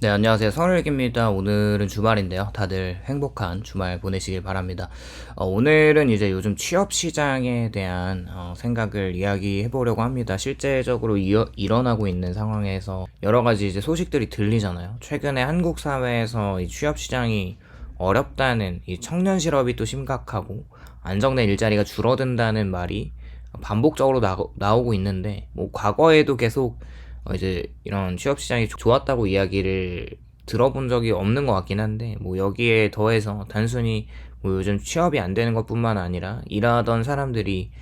네, 안녕하세요. 설일기입니다. 오늘은 주말인데요. 다들 행복한 주말 보내시길 바랍니다. 오늘은 이제 요즘 취업 시장에 대한 생각을 이야기해 보려고 합니다. 실제적으로 일어나고 있는 상황에서 여러 가지 이제 소식들이 들리잖아요. 최근에 한국 사회에서 이 취업 시장이 어렵다는 이 청년 실업이 또 심각하고 안정된 일자리가 줄어든다는 말이 반복적으로 나오고 있는데, 뭐 과거에도 계속 이제 이런 취업 시장이 좋았다고 이야기를 들어본 적이 없는 것 같긴 한데, 뭐 여기에 더해서 단순히 뭐 요즘 취업이 안 되는 것뿐만 아니라 일하던 사람들이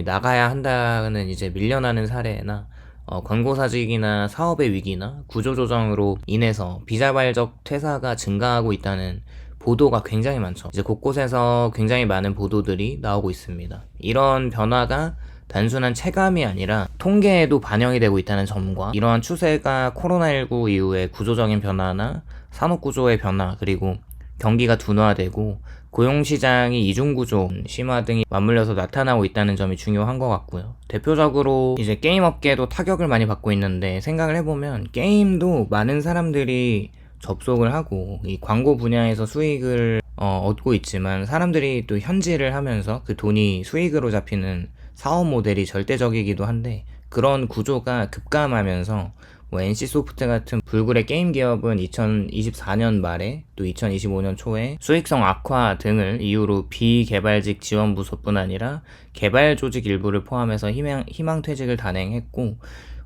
나가야 한다는 이제 밀려나는 사례나 권고사직이나 사업의 위기나 구조조정으로 인해서 비자발적 퇴사가 증가하고 있다는 보도가 굉장히 많죠. 이제 곳곳에서 굉장히 많은 보도들이 나오고 있습니다. 이런 변화가 단순한 체감이 아니라 통계에도 반영이 되고 있다는 점과, 이러한 추세가 코로나19 이후의 구조적인 변화나 산업구조의 변화, 그리고 경기가 둔화되고 고용시장이 이중구조 심화 등이 맞물려서 나타나고 있다는 점이 중요한 것 같고요. 대표적으로 이제 게임 업계도 타격을 많이 받고 있는데, 생각을 해보면 게임도 많은 사람들이 접속을 하고 이 광고 분야에서 수익을 얻고 있지만, 사람들이 또 현질을 하면서 그 돈이 수익으로 잡히는 사업 모델이 절대적이기도 한데, 그런 구조가 급감하면서 뭐 NC소프트 같은 불굴의 게임 기업은 2024년 말에 또 2025년 초에 수익성 악화 등을 이유로 비개발직 지원 부서뿐 아니라 개발 조직 일부를 포함해서 희망퇴직을 단행했고,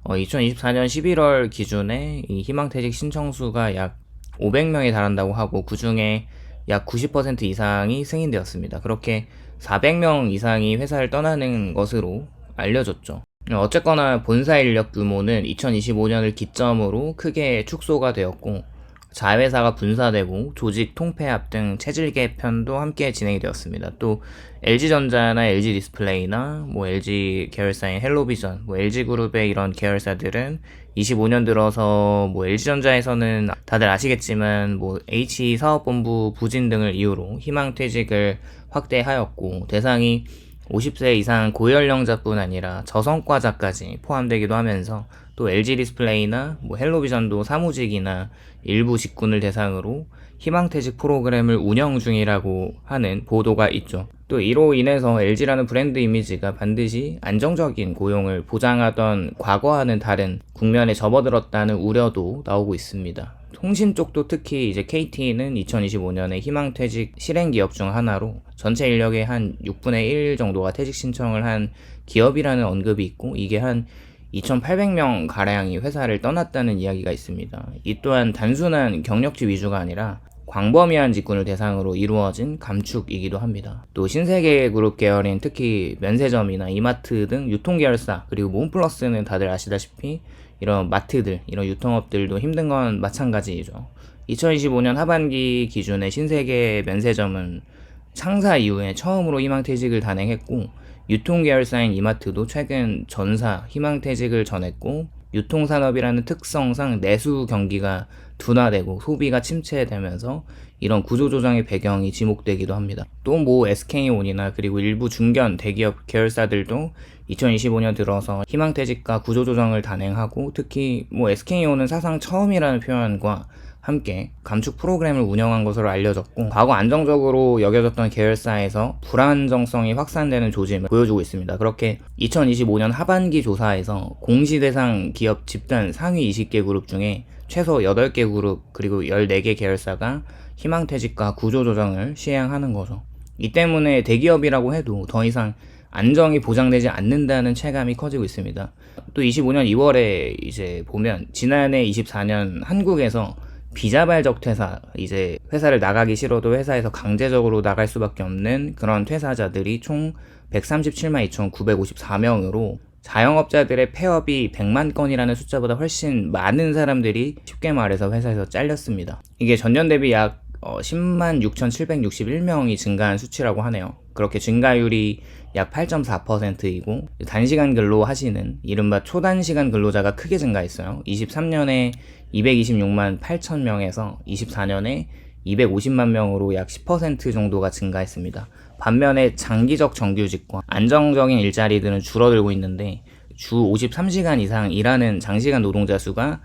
2024년 11월 기준에 이 희망퇴직 신청수가 약 500명에 달한다고 하고, 그 중에 약 90% 이상이 승인되었습니다. 그렇게 400명 이상이 회사를 떠나는 것으로 알려졌죠. 어쨌거나 본사 인력 규모는 2025년을 기점으로 크게 축소가 되었고, 자회사가 분사되고 조직 통폐합 등 체질 개편도 함께 진행이 되었습니다. 또 LG전자나 LG디스플레이나 뭐 LG 계열사인 헬로비전, 뭐 LG그룹의 이런 계열사들은 25년 들어서 뭐 LG전자에서는 다들 아시겠지만 뭐 H사업본부 부진 등을 이유로 희망퇴직을 확대하였고, 대상이 50세 이상 고연령자뿐 아니라 저성과자까지 포함되기도 하면서, 또 LG 디스플레이나 뭐 헬로비전도 사무직이나 일부 직군을 대상으로 희망퇴직 프로그램을 운영 중이라고 하는 보도가 있죠. 또 이로 인해서 LG라는 브랜드 이미지가 반드시 안정적인 고용을 보장하던 과거와는 다른 국면에 접어들었다는 우려도 나오고 있습니다. 통신 쪽도 특히 이제 KT는 2025년에 희망퇴직 실행 기업 중 하나로 전체 인력의 한 6분의 1 정도가 퇴직 신청을 한 기업이라는 언급이 있고, 이게 한 2,800명 가량이 회사를 떠났다는 이야기가 있습니다. 이 또한 단순한 경력직 위주가 아니라 광범위한 직군을 대상으로 이루어진 감축이기도 합니다. 또 신세계그룹 계열인 특히 면세점이나 이마트 등 유통계열사, 그리고 몬플러스는 다들 아시다시피 이런 마트들, 이런 유통업들도 힘든 건 마찬가지이죠. 2025년 하반기 기준의 신세계 면세점은 창사 이후에 처음으로 희망퇴직을 단행했고, 유통계열사인 이마트도 최근 전사 희망퇴직을 전했고, 유통산업이라는 특성상 내수 경기가 둔화되고 소비가 침체되면서 이런 구조조정의 배경이 지목되기도 합니다. 또 뭐 SK온이나 그리고 일부 중견 대기업 계열사들도 2025년 들어서 희망퇴직과 구조조정을 단행하고, 특히 뭐 SK온은 사상 처음이라는 표현과 함께 감축 프로그램을 운영한 것으로 알려졌고, 과거 안정적으로 여겨졌던 계열사에서 불안정성이 확산되는 조짐을 보여주고 있습니다. 그렇게 2025년 하반기 조사에서 공시대상 기업 집단 상위 20개 그룹 중에 최소 8개 그룹 그리고 14개 계열사가 희망퇴직과 구조조정을 시행하는 거죠. 이 때문에 대기업이라고 해도 더 이상 안정이 보장되지 않는다는 체감이 커지고 있습니다. 또 25년 2월에 이제 보면 지난해 24년 한국에서 비자발적 퇴사, 이제 회사를 나가기 싫어도 회사에서 강제적으로 나갈 수밖에 없는 그런 퇴사자들이 총 137만 2,954명으로 자영업자들의 폐업이 100만 건이라는 숫자보다 훨씬 많은 사람들이 쉽게 말해서 회사에서 잘렸습니다. 이게 전년 대비 약 10만 6,761명이 증가한 수치라고 하네요. 그렇게 증가율이 약 8.4%이고, 단시간 근로 하시는 이른바 초단시간 근로자가 크게 증가했어요. 23년에 226만 8천 명에서 24년에 250만 명으로 약 10% 정도가 증가했습니다. 반면에 장기적 정규직과 안정적인 일자리들은 줄어들고 있는데, 주 53시간 이상 일하는 장시간 노동자 수가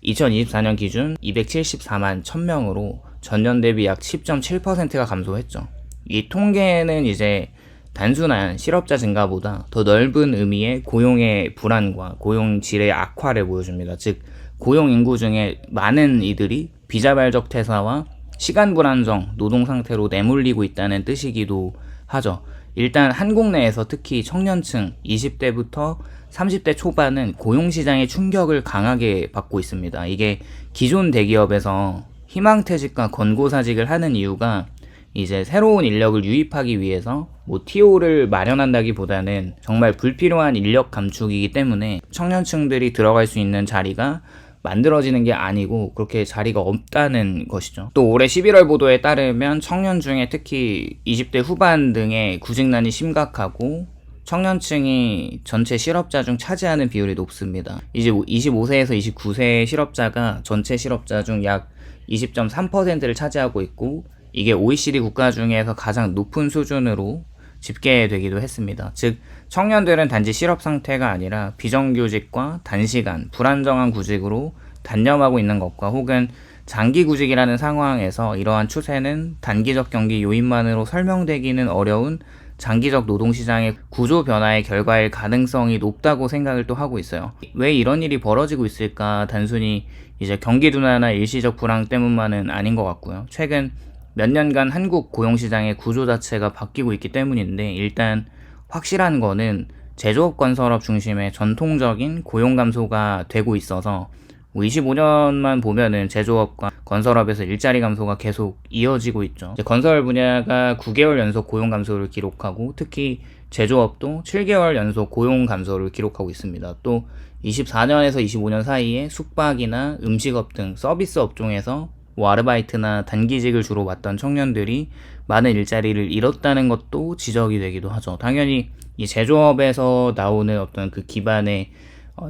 2024년 기준 274만 1000명으로 전년 대비 약 10.7%가 감소했죠. 이 통계는 이제 단순한 실업자 증가보다 더 넓은 의미의 고용의 불안과 고용 질의 악화를 보여줍니다. 즉, 고용 인구 중에 많은 이들이 비자발적 퇴사와 시간 불안정 노동 상태로 내몰리고 있다는 뜻이기도 하죠. 일단 한국 내에서 특히 청년층 20대부터 30대 초반은 고용시장의 충격을 강하게 받고 있습니다. 이게 기존 대기업에서 희망퇴직과 권고사직을 하는 이유가 이제 새로운 인력을 유입하기 위해서 TO를 마련한다기보다는 정말 불필요한 인력 감축이기 때문에 청년층들이 들어갈 수 있는 자리가 만들어지는 게 아니고 그렇게 자리가 없다는 것이죠. 또 올해 11월 보도에 따르면 청년 중에 특히 20대 후반 등의 구직난이 심각하고 청년층이 전체 실업자 중 차지하는 비율이 높습니다. 이제 25세에서 29세 실업자가 전체 실업자 중 약 20.3%를 차지하고 있고 이게 OECD 국가 중에서 가장 높은 수준으로 집계되기도 했습니다. 즉, 청년들은 단지 실업 상태가 아니라 비정규직과 단시간, 불안정한 구직으로 단념하고 있는 것과 혹은 장기 구직이라는 상황에서 이러한 추세는 단기적 경기 요인만으로 설명되기는 어려운 장기적 노동시장의 구조 변화의 결과일 가능성이 높다고 생각을 또 하고 있어요. 왜 이런 일이 벌어지고 있을까? 단순히 이제 경기 둔화나 일시적 불황 때문만은 아닌 것 같고요. 최근 몇 년간 한국 고용시장의 구조 자체가 바뀌고 있기 때문인데 일단 확실한 거는 제조업 건설업 중심의 전통적인 고용 감소가 되고 있어서 25년만 보면은 제조업과 건설업에서 일자리 감소가 계속 이어지고 있죠. 건설 분야가 9개월 연속 고용 감소를 기록하고 특히 제조업도 7개월 연속 고용 감소를 기록하고 있습니다. 또 24년에서 25년 사이에 숙박이나 음식업 등 서비스 업종에서 아르바이트나 단기직을 주로 맡던 청년들이 많은 일자리를 잃었다는 것도 지적이 되기도 하죠. 당연히 이 제조업에서 나오는 어떤 그 기반에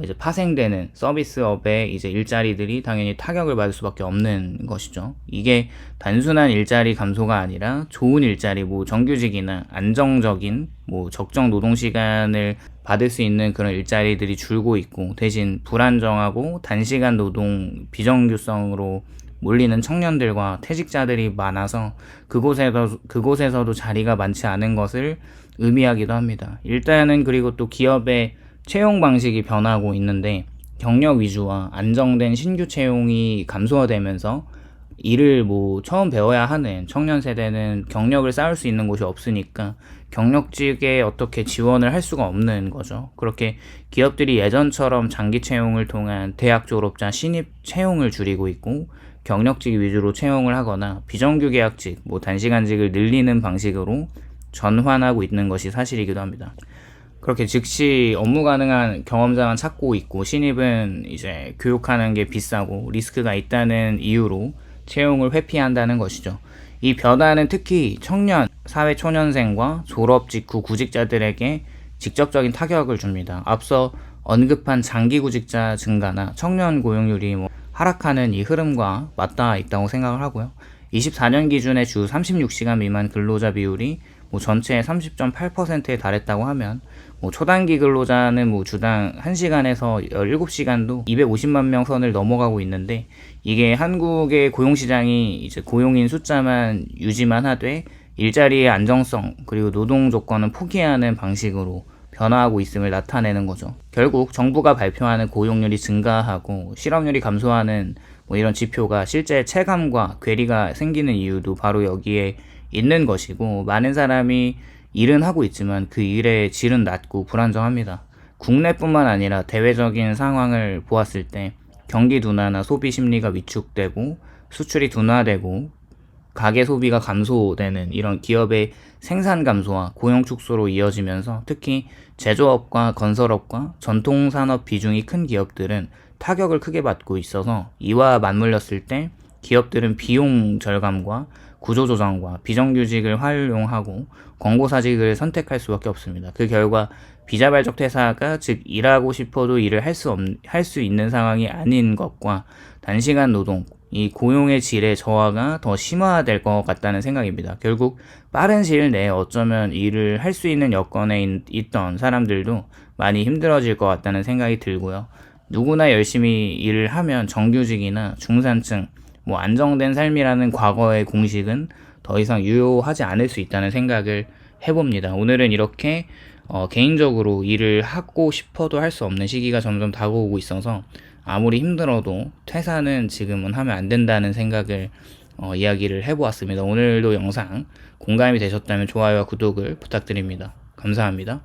이제 파생되는 서비스업의 이제 일자리들이 당연히 타격을 받을 수밖에 없는 것이죠. 이게 단순한 일자리 감소가 아니라 좋은 일자리, 정규직이나 안정적인 적정 노동 시간을 받을 수 있는 그런 일자리들이 줄고 있고 대신 불안정하고 단시간 노동 비정규성으로 몰리는 청년들과 퇴직자들이 많아서 그곳에서도 자리가 많지 않은 것을 의미하기도 합니다. 일단은 그리고 또 기업의 채용 방식이 변하고 있는데 경력 위주와 안정된 신규 채용이 감소화되면서 일을 처음 배워야 하는 청년 세대는 경력을 쌓을 수 있는 곳이 없으니까 경력직에 어떻게 지원을 할 수가 없는 거죠. 그렇게 기업들이 예전처럼 장기 채용을 통한 대학 졸업자 신입 채용을 줄이고 있고 경력직 위주로 채용을 하거나 비정규 계약직, 단시간직을 늘리는 방식으로 전환하고 있는 것이 사실이기도 합니다. 그렇게 즉시 업무 가능한 경험자만 찾고 있고 신입은 이제 교육하는 게 비싸고 리스크가 있다는 이유로 채용을 회피한다는 것이죠. 이 변화는 특히 청년, 사회초년생과 졸업 직후 구직자들에게 직접적인 타격을 줍니다. 앞서 언급한 장기 구직자 증가나 청년 고용률이 하락하는 이 흐름과 맞닿아 있다고 생각을 하고요. 24년 기준의 주 36시간 미만 근로자 비율이 전체의 30.8%에 달했다고 하면 초단기 근로자는 주당 1시간에서 17시간도 250만 명 선을 넘어가고 있는데 이게 한국의 고용시장이 이제 고용인 숫자만 유지만 하되 일자리의 안정성 그리고 노동 조건은 포기하는 방식으로 변화하고 있음을 나타내는 거죠. 결국 정부가 발표하는 고용률이 증가하고 실업률이 감소하는 이런 지표가 실제 체감과 괴리가 생기는 이유도 바로 여기에 있는 것이고 많은 사람이 일은 하고 있지만 그 일의 질은 낮고 불안정합니다. 국내뿐만 아니라 대외적인 상황을 보았을 때 경기 둔화나 소비 심리가 위축되고 수출이 둔화되고 가계 소비가 감소되는 이런 기업의 생산 감소와 고용 축소로 이어지면서 특히 제조업과 건설업과 전통산업 비중이 큰 기업들은 타격을 크게 받고 있어서 이와 맞물렸을 때 기업들은 비용 절감과 구조조정과 비정규직을 활용하고 권고사직을 선택할 수밖에 없습니다. 그 결과 비자발적 퇴사가 즉 일하고 싶어도 일을 할 수 있는 상황이 아닌 것과 단시간 노동, 이 고용의 질의 저하가 더 심화될 것 같다는 생각입니다. 결국 빠른 시일 내에 어쩌면 일을 할 수 있는 여건에 있던 사람들도 많이 힘들어질 것 같다는 생각이 들고요. 누구나 열심히 일을 하면 정규직이나 중산층, 뭐 안정된 삶이라는 과거의 공식은 더 이상 유효하지 않을 수 있다는 생각을 해봅니다. 오늘은 이렇게 개인적으로 일을 하고 싶어도 할 수 없는 시기가 점점 다가오고 있어서 아무리 힘들어도 퇴사는 지금은 하면 안 된다는 생각을 이야기를 해보았습니다. 오늘도 영상 공감이 되셨다면 좋아요와 구독을 부탁드립니다. 감사합니다.